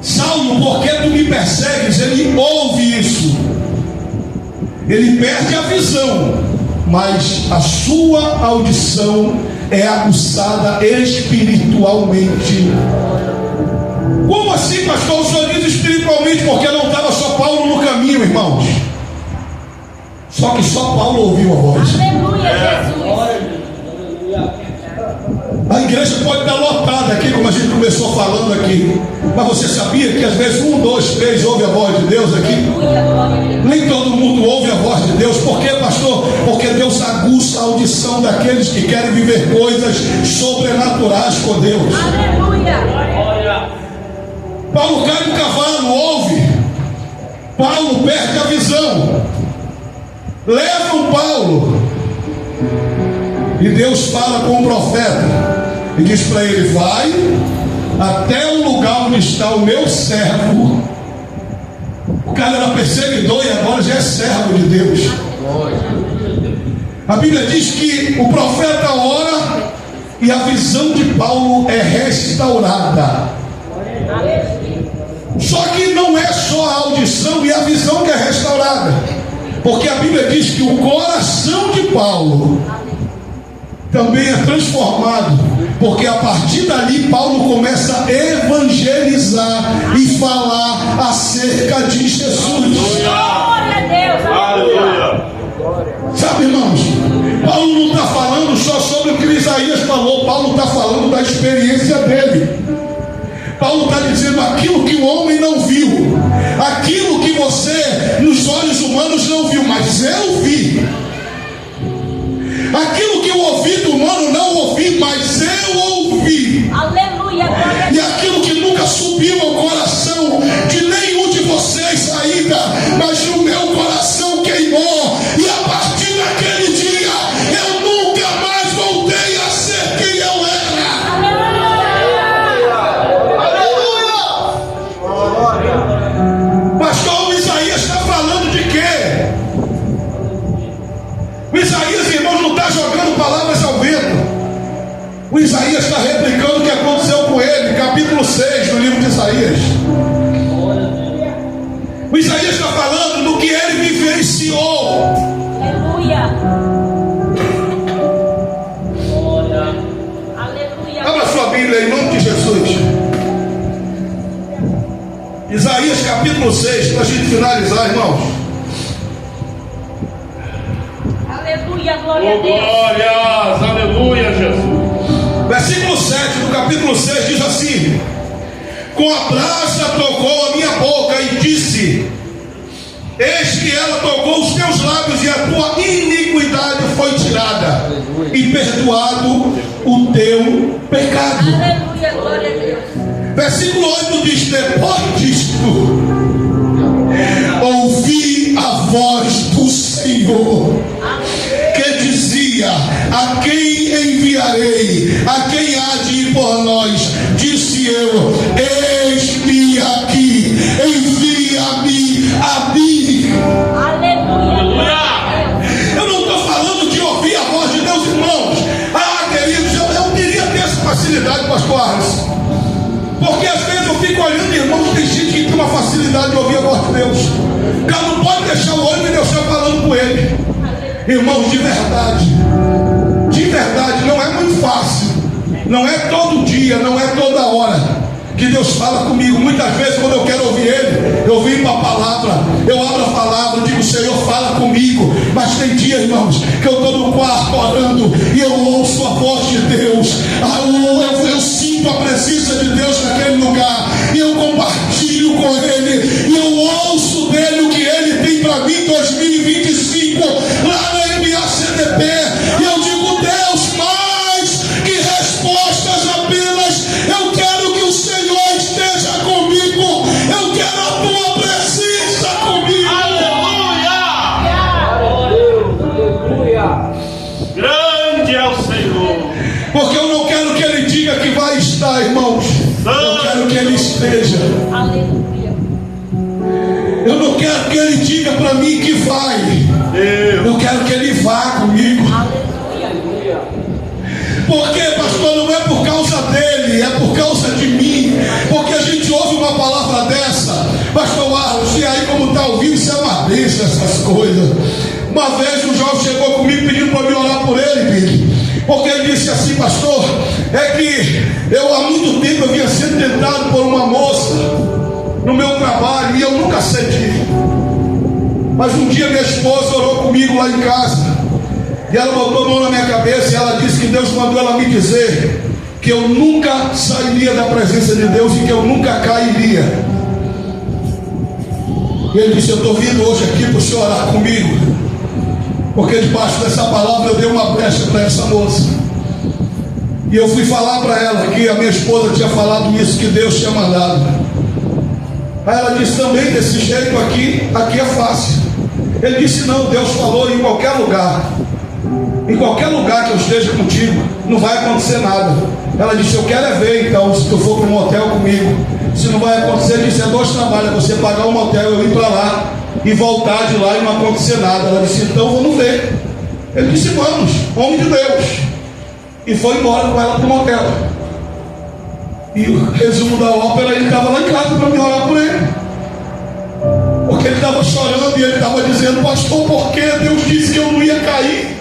Saulo, por que tu me persegues? Ele ouve isso. Ele perde a visão, mas a sua audição é aguçada espiritualmente. Como assim, pastor? O senhor diz espiritualmente porque não estava só Paulo no caminho, irmãos. Só que só Paulo ouviu a voz. Aleluia, Jesus. A igreja pode estar lotada aqui, como a gente começou falando aqui. Mas você sabia que às vezes 1, 2, 3 ouve a voz de Deus aqui? Nem todo mundo ouve a voz de Deus. Por quê, pastor? Porque Deus aguça a audição daqueles que querem viver coisas sobrenaturais com Deus. Aleluia. Paulo cai do cavalo, ouve. Paulo perde a visão. Levam Paulo. E Deus fala com o profeta e diz para ele: vai até o lugar onde está o meu servo. O cara era perseguidor e agora já é servo de Deus. A Bíblia diz que o profeta ora e a visão de Paulo é restaurada. Só que não é só a audição e a visão que é restaurada. Porque a Bíblia diz que o coração de Paulo também é transformado, porque a partir dali Paulo começa a evangelizar e falar acerca de Jesus. Glória a Deus. Aleluia. Sabe, irmãos, Paulo não está falando só sobre o que Isaías falou, Paulo está falando da experiência dele. Paulo está dizendo aquilo que o homem não viu, aquilo que você nos olhos humanos não viu, mas eu vi. Aquilo que o ouvido humano não ouviu, mas eu ouvi. Aleluia. Glória a E Deus. aquilo que nunca subiu ao coração de nenhum de vocês ainda, mas no meu coração queimou. E a partir daquele dia, eu nunca mais voltei a ser quem eu era. Pastor, o Isaías está falando de quê? O Isaías, irmãos, não está jogando palavras ao vento. O Isaías está replicando o que aconteceu com ele, capítulo 6 do livro de Isaías. O Isaías está falando do que ele vivenciou. Aleluia. Aleluia. Abra sua Bíblia em nome de Jesus. Isaías capítulo 6, para a gente finalizar, irmãos. Aleluia. Glória a Oh, Deus. glórias. Aleluia, Jesus. Versículo 7 do capítulo 6 diz assim: com a brasa tocou a minha boca e disse: eis que ela tocou os teus lábios, e a tua iniquidade foi tirada, e perdoado o teu pecado. Aleluia. Glória a Deus. Versículo 8 diz: depois disto, ouvi a voz do Senhor, que dizia: a quem enviarei? A quem há de ir por nós? Disse eu: eis-me aqui, envia-me a mim. Aleluia. Eu não estou falando de ouvir a voz de Deus, irmãos. Queridos, eu queria ter essa facilidade, pastor Arles, porque às vezes eu fico olhando, irmãos, tem gente que tem uma facilidade de ouvir a voz de Deus. O cara não pode deixar o olho e Deus está falando com ele. Irmãos, de verdade, não é muito fácil, não é todo dia, não é toda hora que Deus fala comigo. Muitas vezes, quando eu quero ouvir Ele, eu venho para a palavra, eu abro a palavra, digo: Senhor, fala comigo. Mas tem dia, irmãos, que eu estou no quarto orando e eu ouço a voz de Deus. Eu sinto a presença de Deus naquele lugar, e eu compartilho com Ele, e eu ouço dele o que Ele tem para mim em 2025, lá na MACDP. E eu digo: Deus, mais que respostas apenas, eu quero que o Senhor esteja comigo, eu quero a tua presença comigo. Aleluia. Grande é o Senhor. Porque eu não quero que Ele diga que vai estar, irmãos, eu quero que Ele esteja. Aleluia. Eu não quero que Ele diga para mim que vai, eu quero que Ele vá comigo. Aleluia. Porque, pastor, não é por causa dele, é por causa de mim. Porque a gente ouve uma palavra dessa, pastor Arlos, e aí, como está ouvindo, isso é uma bênção, essas coisas. Uma vez um jovem chegou comigo pedindo para me orar por ele, Billy, porque ele disse assim: pastor, é que eu há muito tempo eu vinha sendo tentado por uma moça no meu trabalho, e eu nunca cedi. Mas um dia minha esposa orou comigo lá em casa, e ela botou a mão na minha cabeça, e ela disse que Deus mandou ela me dizer que eu nunca sairia da presença de Deus, e que eu nunca cairia. E ele disse: eu estou vindo hoje aqui para o senhor orar comigo, porque debaixo dessa palavra eu dei uma brecha para essa moça. E eu fui falar para ela que a minha esposa tinha falado isso, que Deus tinha mandado. Aí ela disse: também desse jeito aqui é fácil. Ele disse: não, Deus falou em qualquer lugar que eu esteja contigo, não vai acontecer nada. Ela disse: eu quero é ver então, se tu for para um motel comigo. Se não vai acontecer, ele disse: é 2 trabalhos, é você pagar um motel, eu ir para lá e voltar de lá e não acontecer nada. Ela disse: então vamos ver. Ele disse: vamos, homem de Deus. E foi embora com ela para o motel. E o resumo da ópera, ele estava lá em casa para me orar por ele. Porque Ele estava chorando e ele estava dizendo: pastor, por que Deus disse que eu não ia cair?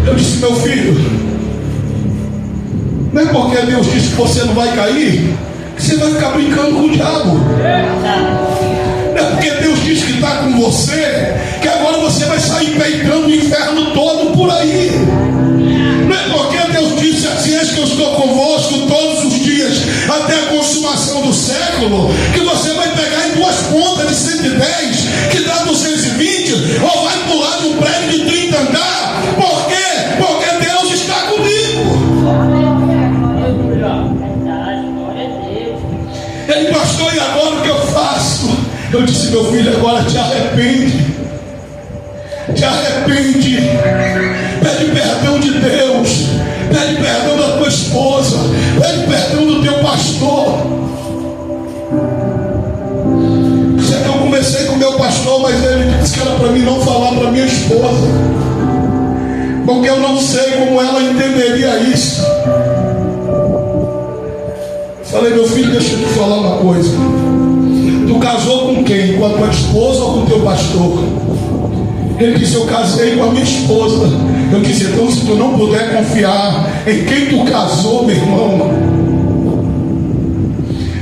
Eu disse: meu filho, não é porque Deus disse que você não vai cair que você vai ficar brincando com o diabo. Não é porque Deus disse que está com você que agora você vai sair peitando o inferno todo por aí. Não é porque Deus disse assim: eis que eu estou convosco todos os dias até a consumação do século, que você vai pegar em duas pontas de 110 que dá 220, ou vai pular de um prédio de 30 andar. Por quê? Porque Deus está comigo. Ele: pastor, e agora o que eu faço? Eu disse: meu filho, agora te arrepende. Te arrepende. Pede perdão de Deus. Pede perdão da tua esposa. Pede perdão do teu pastor. Isso é que eu comecei com o meu pastor, mas ele disse que era para mim não falar para minha esposa, porque eu não sei como ela entenderia isso. Falei: meu filho, deixa eu te falar uma coisa. Tu casou com quem? Com a tua esposa ou com o teu pastor? Ele disse: eu casei com a minha esposa. Eu disse: então, se tu não puder confiar em quem tu casou, meu irmão,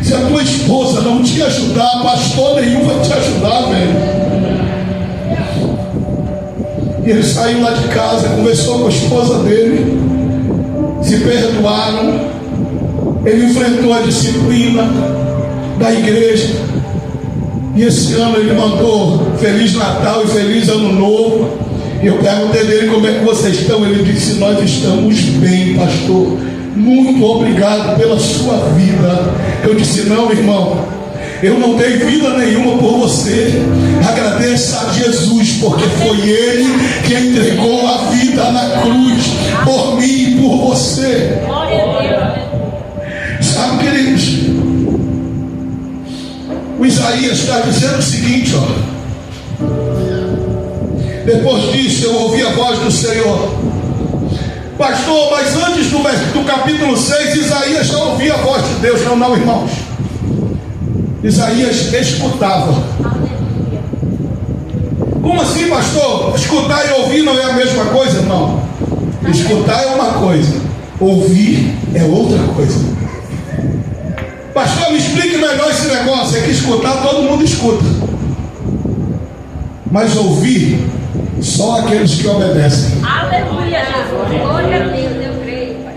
se a tua esposa não te ajudar, pastor nenhum vai te ajudar, velho. E ele saiu lá de casa, conversou com a esposa dele, se perdoaram. Ele enfrentou a disciplina da igreja. E esse ano ele mandou Feliz Natal e Feliz Ano Novo. E eu perguntei dele: como é que vocês estão? Ele disse: nós estamos bem, pastor. Muito obrigado pela sua vida. Eu disse: não, irmão, eu não dei vida nenhuma por você. Agradeça a Jesus, porque foi Ele que entregou a vida na cruz por mim e por você. Glória a Deus. Sabe, queridos, o Isaías está dizendo o seguinte, ó: depois disso eu ouvi a voz do Senhor. Pastor, mas antes do capítulo 6, Isaías já ouvia a voz de Deus. Não, irmãos. Isaías escutava. Como assim, pastor? Escutar e ouvir não é a mesma coisa? Não. Escutar é uma coisa, ouvir é outra coisa. Pastor, me explique melhor esse negócio. É que escutar todo mundo escuta, mas ouvir só aqueles que obedecem. Aleluia, Jesus. Glória a Deus, eu creio, Pai.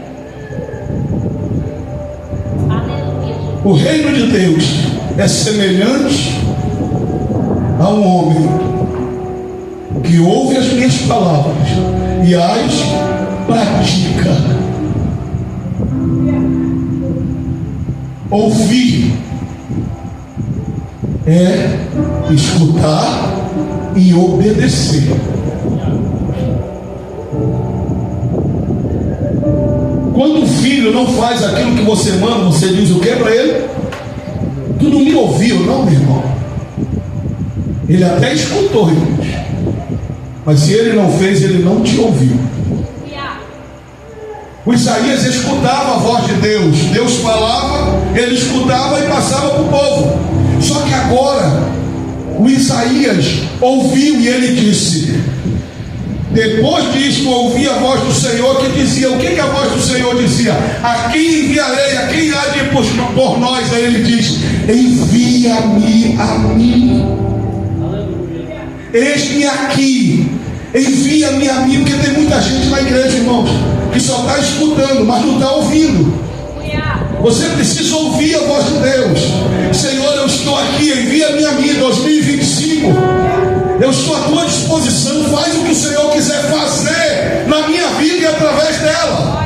Aleluia. O reino de Deus é semelhante a um homem que ouve as minhas palavras e as pratica. Ouvir é escutar e obedecer. Quando o filho não faz aquilo que você manda, você diz o que para ele? Tu não me ouviu, não, meu irmão? Ele até escutou, irmãos, mas se ele não fez, ele não te ouviu. O Isaías escutava a voz de Deus. Deus falava, ele escutava e passava para o povo. Só que agora o Isaías ouviu e ele disse: depois disso ouvi a voz do Senhor que dizia. O que a voz do Senhor dizia? A quem enviarei? A quem há de ir por nós? Aí ele diz: envia-me a mim. Eis-me aqui, envia-me a mim. Porque tem muita gente na igreja, irmãos, que só está escutando, mas não está ouvindo. Você precisa ouvir a voz de Deus. Senhor, eu estou aqui, envia-me a mim. 2025, eu estou à tua disposição. Faz o que o Senhor quiser fazer na minha vida e através dela.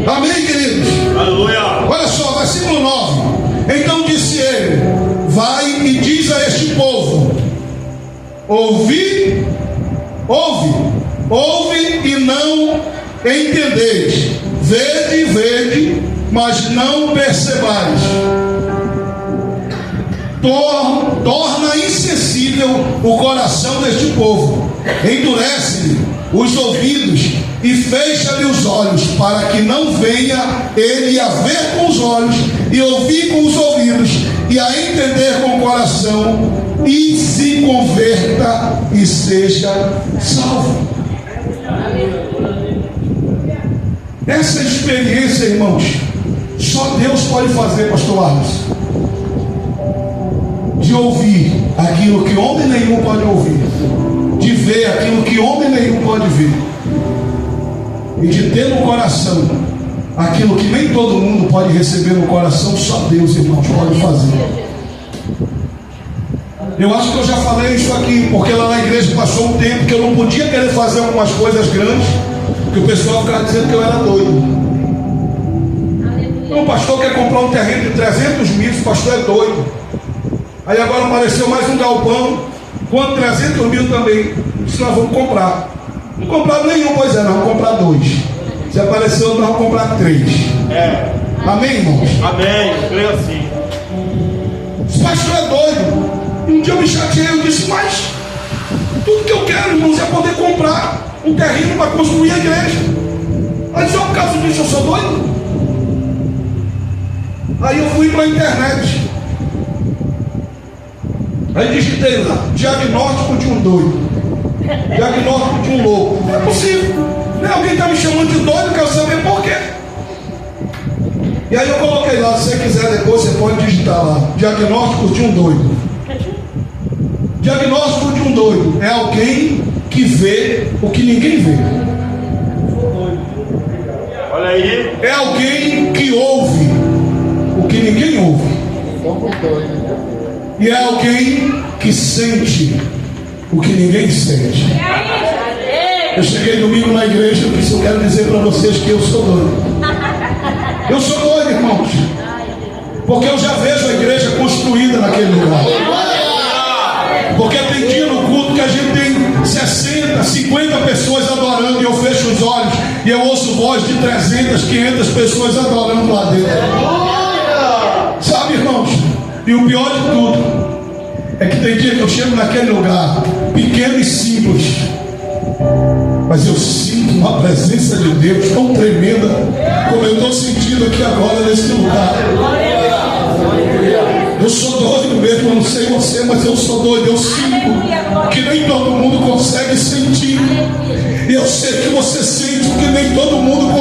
Amém, queridos? Aleluia. Olha só, versículo 9. Então disse ele: vai e diz a este povo: ouve e não entendeis, vede, mas não percebais. Torna insensível o coração deste povo, endurece-lhe os ouvidos, e fecha-lhe os olhos, para que não venha ele a ver com os olhos, e ouvir com os ouvidos, e a entender com o coração, e se converta e seja salvo. Essa experiência, irmãos, só Deus pode fazer, pastor Arnes, de ouvir aquilo que homem nenhum pode ouvir, de ver aquilo que homem nenhum pode ver, e de ter no coração aquilo que nem todo mundo pode receber no coração. Só Deus, irmãos, pode fazer. Eu acho que eu já falei isso aqui, porque lá na igreja passou um tempo que eu não podia querer fazer algumas coisas grandes, que o pessoal ficava dizendo que eu era doido. Então o pastor quer comprar um terreno de 300 mil, o pastor é doido. Aí agora apareceu mais um galpão, quanto 300 mil também. Disse, nós vamos comprar. Não compraram nenhum, pois é, nós vamos comprar 2. Se aparecer outro, nós vamos comprar 3. Amém, irmãos? Amém. Creio assim. Esse pastor é doido. E um dia eu me chateei, eu disse, mas tudo que eu quero, irmãos, é poder comprar um terreno para construir a igreja. Aí só por causa disso eu sou doido? Aí eu fui para a internet. Aí digitei lá, diagnóstico de um doido, diagnóstico de um louco. Não é possível, né? Alguém está me chamando de doido, eu quero saber por quê. E aí eu coloquei lá, se você quiser depois você pode digitar lá, diagnóstico de um doido. Diagnóstico de um doido é alguém que vê o que ninguém vê. Olha aí. É alguém que ouve o que ninguém ouve. E é alguém que sente o que ninguém sente. Eu cheguei domingo na igreja e disse, eu quero dizer para vocês que eu sou doido. Eu sou doido, irmãos. Porque eu já vejo a igreja construída naquele lugar. Porque tem dia no culto que a gente tem 60, 50 pessoas adorando, e eu fecho os olhos e eu ouço voz de 300, 500 pessoas adorando lá dentro. Sabe, irmãos? E o pior de tudo é que tem dia que eu chego naquele lugar pequeno e simples, mas eu sinto uma presença de Deus tão tremenda como eu estou sentindo aqui agora nesse lugar. Eu sou doido mesmo, eu não sei você, mas eu sou doido. Eu sinto que nem todo mundo consegue sentir. E eu sei que você sente o que nem todo mundo